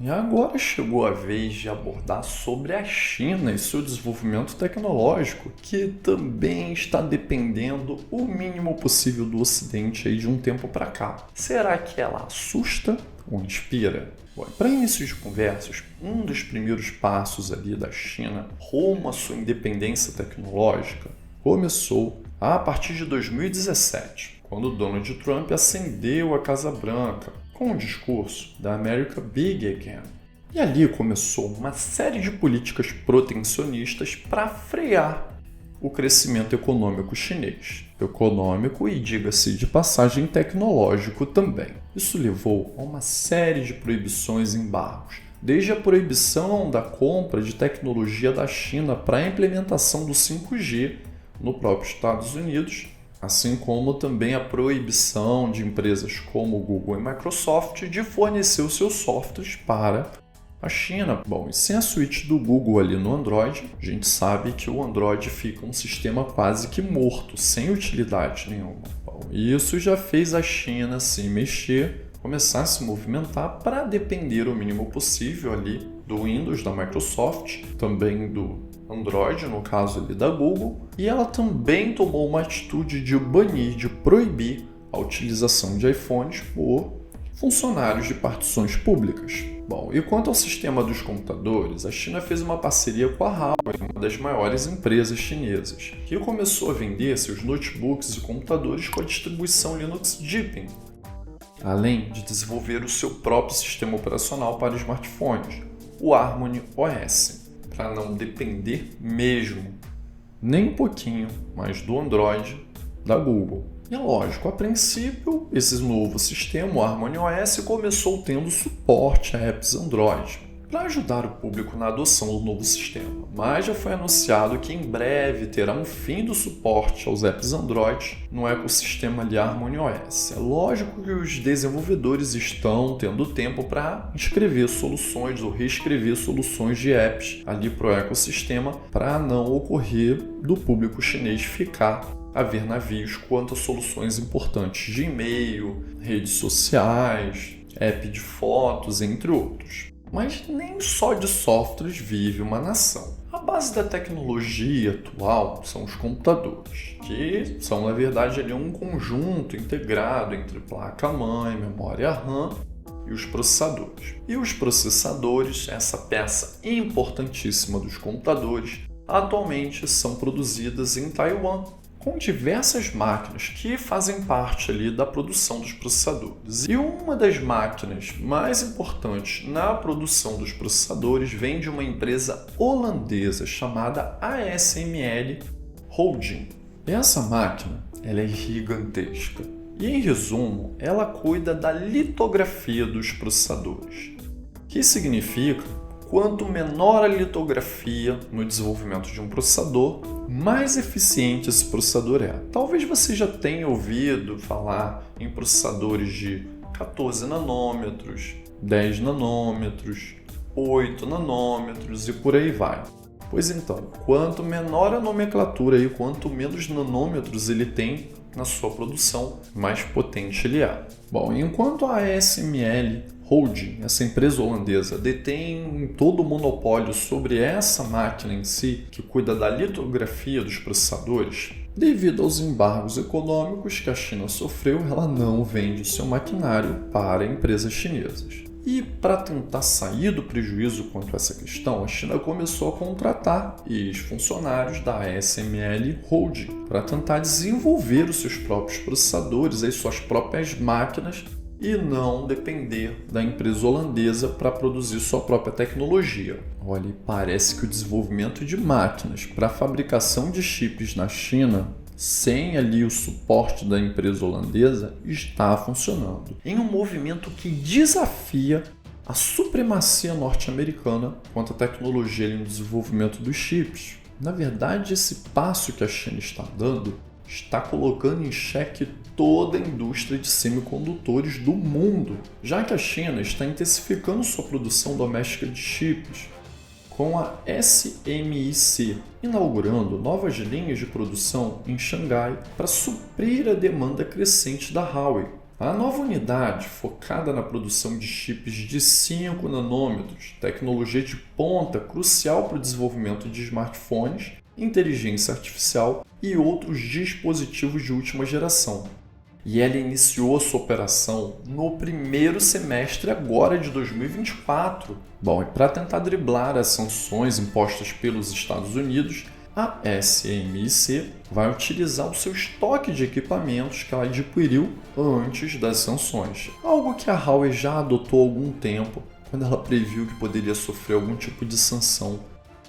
E agora chegou a vez de abordar sobre a China e seu desenvolvimento tecnológico, que também está dependendo o mínimo possível do Ocidente aí de um tempo para cá. Será que ela assusta ou inspira? Para início de conversas, um dos primeiros passos ali da China rumo à sua independência tecnológica começou a partir de 2017, quando Donald Trump ascendeu à Casa Branca com o discurso da America Big Again. E ali começou uma série de políticas protecionistas para frear o crescimento econômico chinês. Econômico e, diga-se de passagem, tecnológico também. Isso levou a uma série de proibições e embargos, desde a proibição da compra de tecnologia da China para a implementação do 5G no próprio Estados Unidos, assim como também a proibição de empresas como Google e Microsoft de fornecer os seus softwares para a China. Bom, e sem a suíte do Google ali no Android, a gente sabe que o Android fica um sistema quase que morto, sem utilidade nenhuma. Bom, e isso já fez a China se mexer, começar a se movimentar para depender o mínimo possível ali do Windows da Microsoft, também do Android, no caso ali da Google, e ela também tomou uma atitude de banir, de proibir a utilização de iPhones por funcionários de partições públicas. Bom, e quanto ao sistema dos computadores, a China fez uma parceria com a Huawei, uma das maiores empresas chinesas, que começou a vender seus notebooks e computadores com a distribuição Linux Deepin, além de desenvolver o seu próprio sistema operacional para smartphones, o Harmony OS, para não depender mesmo, nem um pouquinho, mais do Android da Google. E é lógico, a princípio, esse novo sistema, o Harmony OS, começou tendo suporte a apps Android, para ajudar o público na adoção do novo sistema, mas já foi anunciado que em breve terá um fim do suporte aos apps Android no ecossistema ali Harmony OS. É lógico que os desenvolvedores estão tendo tempo para escrever soluções ou reescrever soluções de apps ali para o ecossistema, para não ocorrer do público chinês ficar a ver navios quanto a soluções importantes de e-mail, redes sociais, app de fotos, entre outros. Mas nem só de softwares vive uma nação. A base da tecnologia atual são os computadores, que são, na verdade, ali um conjunto integrado entre placa-mãe, memória RAM e os processadores. E os processadores, essa peça importantíssima dos computadores, atualmente são produzidas em Taiwan, com diversas máquinas que fazem parte ali da produção dos processadores. E uma das máquinas mais importantes na produção dos processadores vem de uma empresa holandesa chamada ASML Holding. Essa máquina, ela é gigantesca. E em resumo, ela cuida da litografia dos processadores, que significa quanto menor a litografia no desenvolvimento de um processador, mais eficiente esse processador é. Talvez você já tenha ouvido falar em processadores de 14 nanômetros, 10 nanômetros, 8 nanômetros e por aí vai. Pois então, quanto menor a nomenclatura e quanto menos nanômetros ele tem na sua produção, mais potente ele é. Bom, enquanto a ASML Holding, essa empresa holandesa, detém todo o monopólio sobre essa máquina em si, que cuida da litografia dos processadores, devido aos embargos econômicos que a China sofreu, ela não vende seu maquinário para empresas chinesas. E para tentar sair do prejuízo quanto a essa questão, a China começou a contratar ex-funcionários da ASML Holding para tentar desenvolver os seus próprios processadores, as suas próprias máquinas, e não depender da empresa holandesa para produzir sua própria tecnologia. Olha, parece que o desenvolvimento de máquinas para a fabricação de chips na China, sem ali o suporte da empresa holandesa, está funcionando. Em um movimento que desafia a supremacia norte-americana quanto à tecnologia no desenvolvimento dos chips. Na verdade, esse passo que a China está dando está colocando em xeque toda a indústria de semicondutores do mundo, já que a China está intensificando sua produção doméstica de chips com a SMIC, inaugurando novas linhas de produção em Xangai para suprir a demanda crescente da Huawei, A nova unidade, focada na produção de chips de 5 nanômetros, tecnologia de ponta crucial para o desenvolvimento de smartphones, inteligência artificial e outros dispositivos de última geração. E ela iniciou a sua operação no primeiro semestre agora de 2024. Bom, e para tentar driblar as sanções impostas pelos Estados Unidos, a SMIC vai utilizar o seu estoque de equipamentos que ela adquiriu antes das sanções, algo que a Huawei já adotou há algum tempo, quando ela previu que poderia sofrer algum tipo de sanção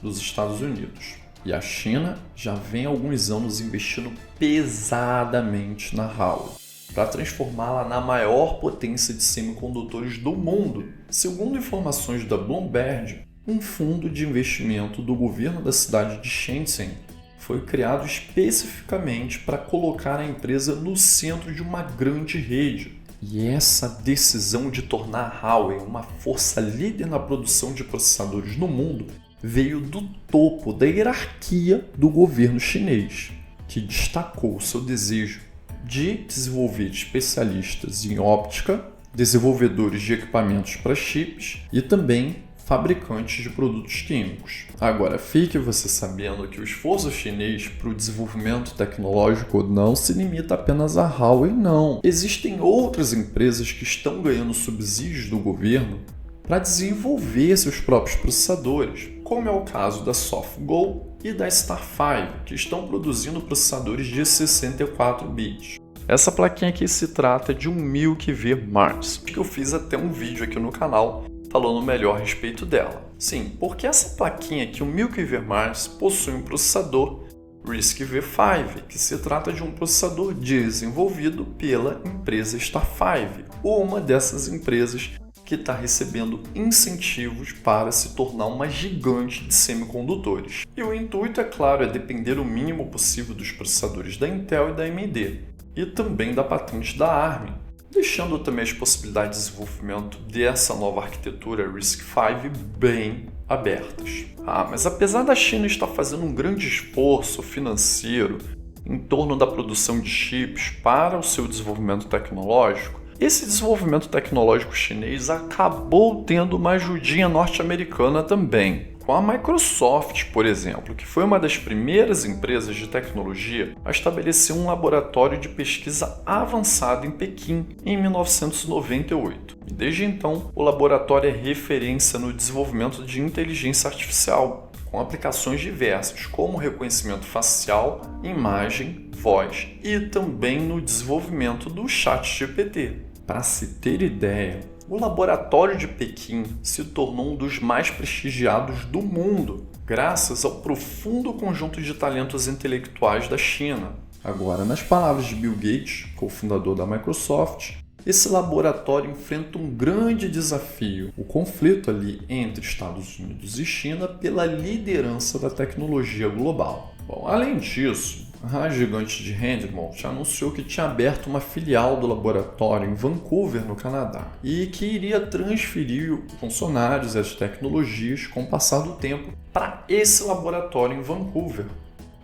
dos Estados Unidos. E a China já vem há alguns anos investindo pesadamente na Huawei, para transformá-la na maior potência de semicondutores do mundo. Segundo informações da Bloomberg, um fundo de investimento do governo da cidade de Shenzhen foi criado especificamente para colocar a empresa no centro de uma grande rede. E essa decisão de tornar a Huawei uma força líder na produção de processadores no mundo veio do topo da hierarquia do governo chinês, que destacou seu desejo de desenvolver especialistas em óptica, desenvolvedores de equipamentos para chips e também fabricantes de produtos químicos. Agora, fique você sabendo que o esforço chinês para o desenvolvimento tecnológico não se limita apenas à Huawei, não. Existem outras empresas que estão ganhando subsídios do governo para desenvolver seus próprios processadores, como é o caso da SoftGo e da Star5, que estão produzindo processadores de 64 bits. Essa plaquinha aqui se trata de um Milky V Mars, que eu fiz até um vídeo aqui no canal falando melhor a respeito dela. Sim, porque essa plaquinha aqui, o Milky V Mars, possui um processador RISC V5, que se trata de um processador desenvolvido pela empresa Star5, uma dessas empresas que está recebendo incentivos para se tornar uma gigante de semicondutores. E o intuito, é claro, é depender o mínimo possível dos processadores da Intel e da AMD, e também da patente da ARM, deixando também as possibilidades de desenvolvimento dessa nova arquitetura RISC-V bem abertas. Mas apesar da China estar fazendo um grande esforço financeiro em torno da produção de chips para o seu desenvolvimento tecnológico, esse desenvolvimento tecnológico chinês acabou tendo uma ajudinha norte-americana também, com a Microsoft, por exemplo, que foi uma das primeiras empresas de tecnologia a estabelecer um laboratório de pesquisa avançado em Pequim em 1998. E desde então, o laboratório é referência no desenvolvimento de inteligência artificial, com aplicações diversas, como reconhecimento facial, imagem, voz e também no desenvolvimento do ChatGPT. Para se ter ideia, o laboratório de Pequim se tornou um dos mais prestigiados do mundo, graças ao profundo conjunto de talentos intelectuais da China. Agora, nas palavras de Bill Gates, cofundador da Microsoft, esse laboratório enfrenta um grande desafio, o conflito ali entre Estados Unidos e China pela liderança da tecnologia global. Bom, além disso, a gigante de Handmelt anunciou que tinha aberto uma filial do laboratório em Vancouver, no Canadá, e que iria transferir funcionários e as tecnologias com o passar do tempo para esse laboratório em Vancouver.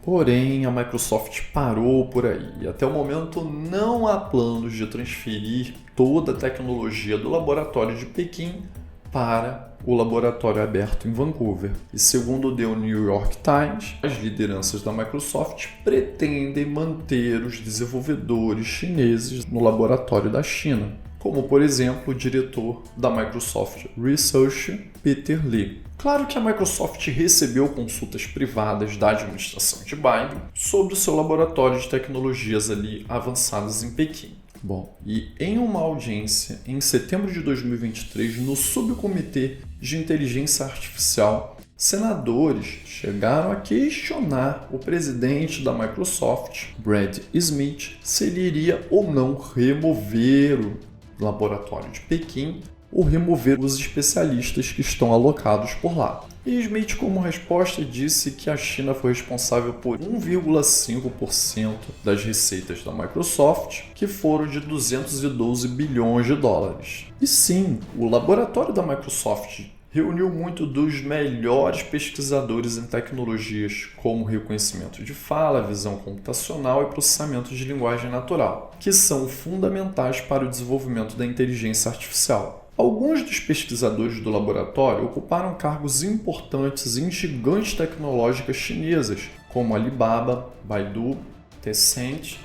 Porém, a Microsoft parou por aí e até o momento não há planos de transferir toda a tecnologia do laboratório de Pequim para o laboratório aberto em Vancouver. E segundo o The New York Times, as lideranças da Microsoft pretendem manter os desenvolvedores chineses no laboratório da China, como por exemplo o diretor da Microsoft Research, Peter Lee. Claro que a Microsoft recebeu consultas privadas da administração de Biden sobre o seu laboratório de tecnologias ali avançadas em Pequim. Bom, e em uma audiência em setembro de 2023, no Subcomitê de Inteligência Artificial, senadores chegaram a questionar o presidente da Microsoft, Brad Smith, se ele iria ou não remover o laboratório de Pequim ou remover os especialistas que estão alocados por lá. E Smith, como resposta, disse que a China foi responsável por 1,5% das receitas da Microsoft, que foram de 212 bilhões de dólares. E sim, o laboratório da Microsoft reuniu muito dos melhores pesquisadores em tecnologias como reconhecimento de fala, visão computacional e processamento de linguagem natural, que são fundamentais para o desenvolvimento da inteligência artificial. Alguns dos pesquisadores do laboratório ocuparam cargos importantes em gigantes tecnológicas chinesas, como Alibaba, Baidu, Tencent,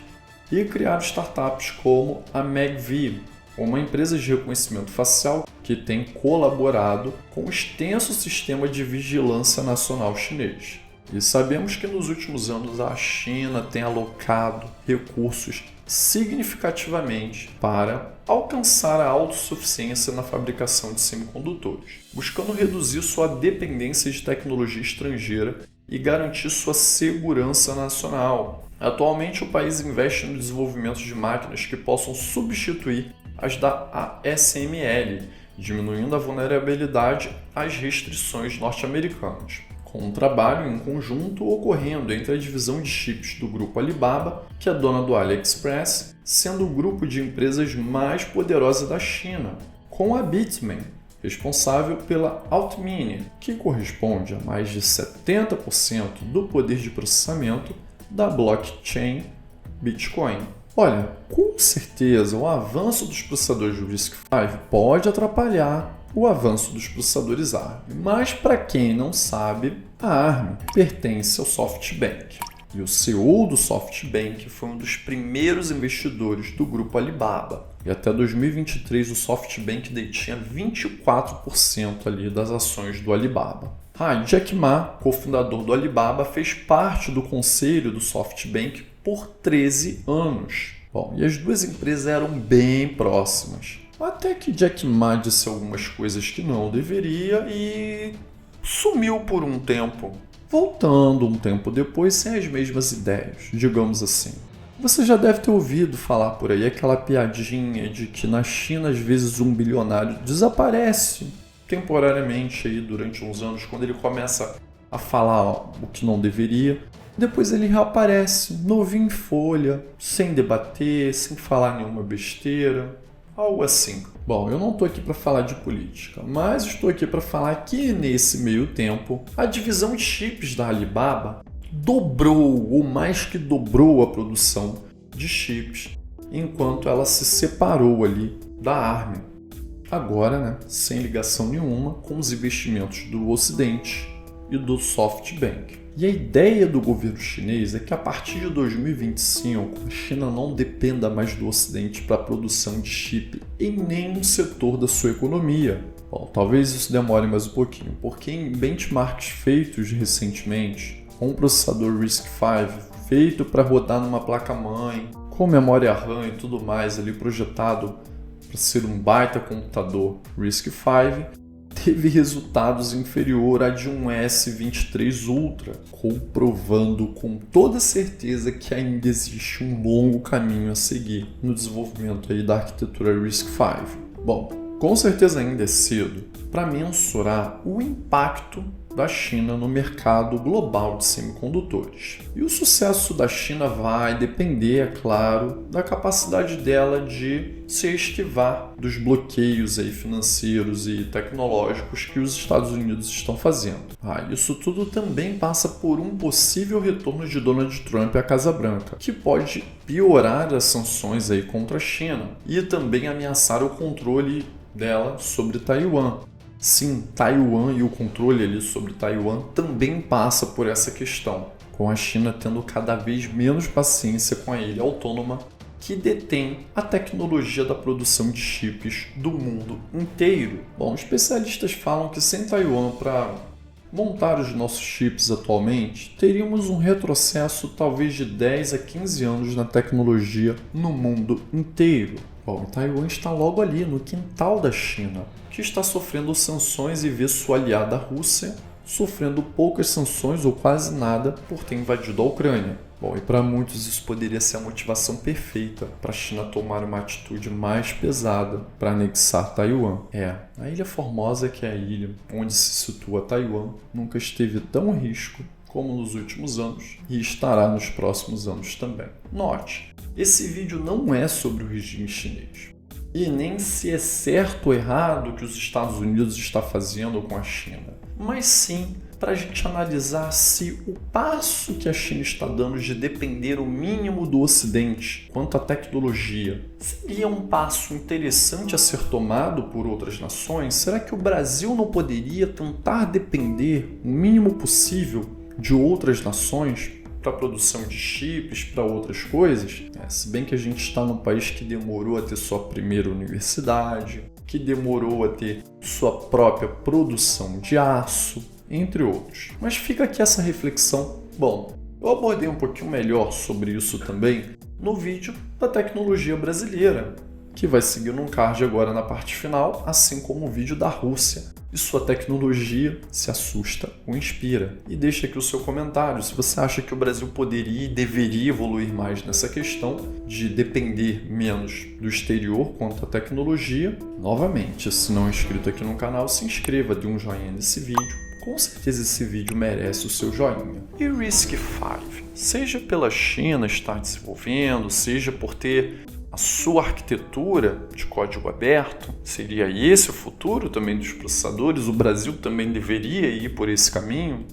e criaram startups como a Megvii, uma empresa de reconhecimento facial que tem colaborado com o extenso sistema de vigilância nacional chinês. E sabemos que nos últimos anos a China tem alocado recursos significativamente para alcançar a autossuficiência na fabricação de semicondutores, buscando reduzir sua dependência de tecnologia estrangeira e garantir sua segurança nacional. Atualmente, o país investe no desenvolvimento de máquinas que possam substituir as da ASML, diminuindo a vulnerabilidade às restrições norte-americanas, com um trabalho em conjunto ocorrendo entre a divisão de chips do grupo Alibaba, que é dona do AliExpress, sendo o grupo de empresas mais poderosa da China, com a Bitmain, responsável pela Altmine, que corresponde a mais de 70% do poder de processamento da blockchain Bitcoin. Olha, com certeza o avanço dos processadores do RISC-V pode atrapalhar o avanço dos processadores ARM, mas para quem não sabe, a ARM pertence ao SoftBank. E o CEO do SoftBank foi um dos primeiros investidores do grupo Alibaba. E até 2023 o SoftBank detinha 24% ali das ações do Alibaba. Jack Ma, cofundador do Alibaba, fez parte do conselho do SoftBank por 13 anos. Bom, e as duas empresas eram bem próximas. Até que Jack Ma disse algumas coisas que não deveria e sumiu por um tempo, voltando um tempo depois sem as mesmas ideias, digamos assim. Você já deve ter ouvido falar por aí aquela piadinha de que na China às vezes um bilionário desaparece temporariamente aí durante uns anos quando ele começa a falar o que não deveria. Depois ele reaparece, novinho em folha, sem debater, sem falar nenhuma besteira, algo assim. Bom, eu não estou aqui para falar de política, mas estou aqui para falar que nesse meio tempo, a divisão de chips da Alibaba dobrou, ou mais que dobrou, a produção de chips, enquanto ela se separou ali da ARM. Agora, sem ligação nenhuma com os investimentos do Ocidente e do SoftBank. E a ideia do governo chinês é que a partir de 2025 a China não dependa mais do Ocidente para a produção de chip em nenhum setor da sua economia. Bom, talvez isso demore mais um pouquinho, porque em benchmarks feitos recentemente, com um processador RISC-V feito para rodar numa placa-mãe, com memória RAM e tudo mais ali projetado para ser um baita computador RISC-V, teve resultados inferior a de um S23 Ultra, comprovando com toda certeza que ainda existe um longo caminho a seguir no desenvolvimento aí da arquitetura RISC-V. Bom, com certeza ainda é cedo para mensurar o impacto da China no mercado global de semicondutores. E o sucesso da China vai depender, é claro, da capacidade dela de se esquivar dos bloqueios aí financeiros e tecnológicos que os Estados Unidos estão fazendo. Isso tudo também passa por um possível retorno de Donald Trump à Casa Branca, que pode piorar as sanções aí contra a China e também ameaçar o controle dela sobre Taiwan. Sim, Taiwan e o controle ali sobre Taiwan também passa por essa questão, com a China tendo cada vez menos paciência com a ilha autônoma que detém a tecnologia da produção de chips do mundo inteiro. Bom, especialistas falam que sem Taiwan para montar os nossos chips atualmente, teríamos um retrocesso talvez de 10 a 15 anos na tecnologia no mundo inteiro. Bom, Taiwan está logo ali, no quintal da China, que está sofrendo sanções e vê sua aliada Rússia sofrendo poucas sanções ou quase nada por ter invadido a Ucrânia. Bom, e para muitos isso poderia ser a motivação perfeita para a China tomar uma atitude mais pesada para anexar Taiwan. A Ilha Formosa, que é a ilha onde se situa Taiwan, nunca esteve tão em risco como nos últimos anos e estará nos próximos anos também. Note, esse vídeo não é sobre o regime chinês. e nem se é certo ou errado o que os Estados Unidos está fazendo com a China, mas sim para a gente analisar se o passo que a China está dando de depender o mínimo do Ocidente quanto à tecnologia seria um passo interessante a ser tomado por outras nações. Será que o Brasil não poderia tentar depender o mínimo possível de outras nações para a produção de chips, para outras coisas? Se bem que a gente está num país que demorou a ter sua primeira universidade, que demorou a ter sua própria produção de aço, entre outros. Mas fica aqui essa reflexão. Bom, eu abordei um pouquinho melhor sobre isso também no vídeo da tecnologia brasileira, que vai seguir num card agora na parte final, assim como o vídeo da Rússia. E sua tecnologia se assusta ou inspira. E deixa aqui o seu comentário se você acha que o Brasil poderia e deveria evoluir mais nessa questão de depender menos do exterior quanto à tecnologia. Novamente, se não é inscrito aqui no canal, se inscreva, dê um joinha nesse vídeo. Com certeza esse vídeo merece o seu joinha. E RISC-V, seja pela China estar desenvolvendo, seja por ter a sua arquitetura de código aberto, seria esse o futuro também dos processadores? O Brasil também deveria ir por esse caminho?